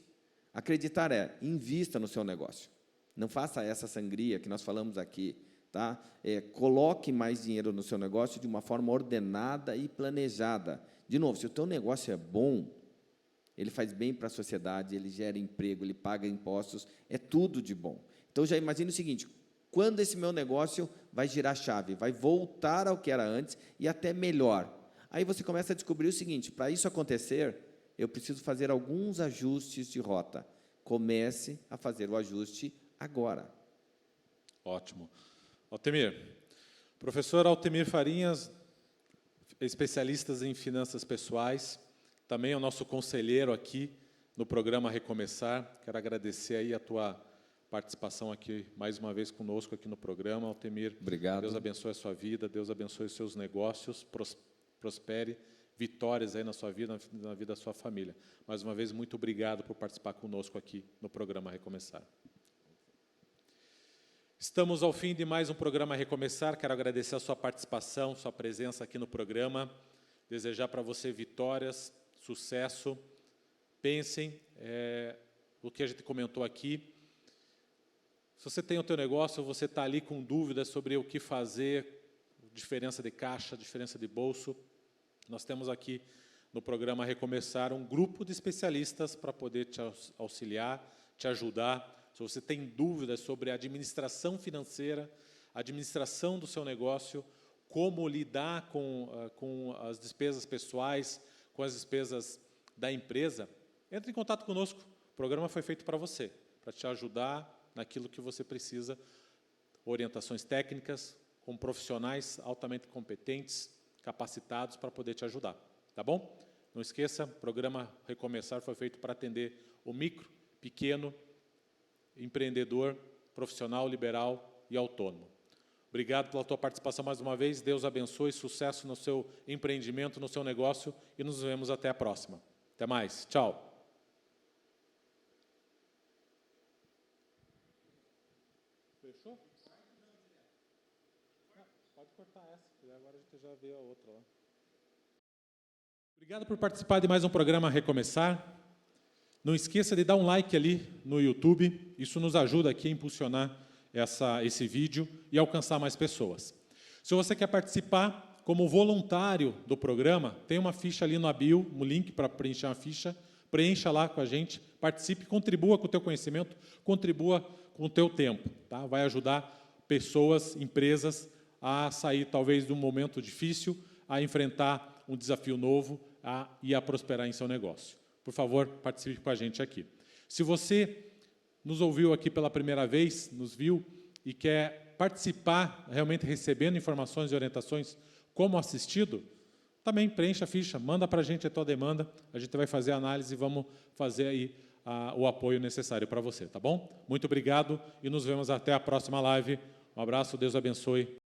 C: Acreditar é: invista no seu negócio. Não faça essa sangria que nós falamos aqui. Tá? Coloque mais dinheiro no seu negócio de uma forma ordenada e planejada. De novo, se o teu negócio é bom, ele faz bem para a sociedade, ele gera emprego, ele paga impostos, é tudo de bom. Então, já imagine o seguinte: quando esse meu negócio vai girar a chave, vai voltar ao que era antes e até melhor. Aí você começa a descobrir o seguinte: para isso acontecer, eu preciso fazer alguns ajustes de rota. Comece a fazer o ajuste agora.
A: Ótimo. Altemir, professor Altemir Farinhas, especialista em finanças pessoais, também é o nosso conselheiro aqui no programa Recomeçar. Quero agradecer aí a tua participação aqui, mais uma vez conosco aqui no programa, Altemir.
C: Obrigado.
A: Deus abençoe a sua vida, Deus abençoe os seus negócios, prospere, vitórias aí na sua vida, na vida da sua família. Mais uma vez, muito obrigado por participar conosco aqui no programa Recomeçar. Estamos ao fim de mais um programa Recomeçar. Quero agradecer a sua participação, sua presença aqui no programa. Desejar para você vitórias, sucesso. Pensem o que a gente comentou aqui. Se você tem o teu negócio, você está ali com dúvidas sobre o que fazer, diferença de caixa, diferença de bolso, nós temos aqui no programa Recomeçar um grupo de especialistas para poder te auxiliar, te ajudar. Se você tem dúvidas sobre a administração financeira, a administração do seu negócio, como lidar com as despesas pessoais, com as despesas da empresa, entre em contato conosco. O programa foi feito para você, para te ajudar naquilo que você precisa, orientações técnicas, com profissionais altamente competentes, capacitados para poder te ajudar. Tá bom? Não esqueça, o programa Recomeçar foi feito para atender o micro, pequeno, empreendedor, profissional, liberal e autônomo. Obrigado pela tua participação mais uma vez. Deus abençoe, sucesso no seu empreendimento, no seu negócio e nos vemos até a próxima. Até mais. Tchau. Fechou? Pode cortar essa, agora a gente já vê a outra lá. Obrigado por participar de mais um programa Recomeçar. Não esqueça de dar um like ali no YouTube, isso nos ajuda aqui a impulsionar esse vídeo e alcançar mais pessoas. Se você quer participar como voluntário do programa, tem uma ficha ali na bio, um link para preencher uma ficha, preencha lá com a gente, participe, contribua com o teu conhecimento, contribua com o teu tempo. Tá? Vai ajudar pessoas, empresas a sair talvez de um momento difícil, a enfrentar um desafio novo e a prosperar em seu negócio. Por favor, participe com a gente aqui. Se você nos ouviu aqui pela primeira vez, nos viu e quer participar, realmente recebendo informações e orientações como assistido, também preencha a ficha, manda para a gente a tua demanda, a gente vai fazer a análise e vamos fazer aí o apoio necessário para você, tá bom? Muito obrigado e nos vemos até a próxima live. Um abraço, Deus abençoe.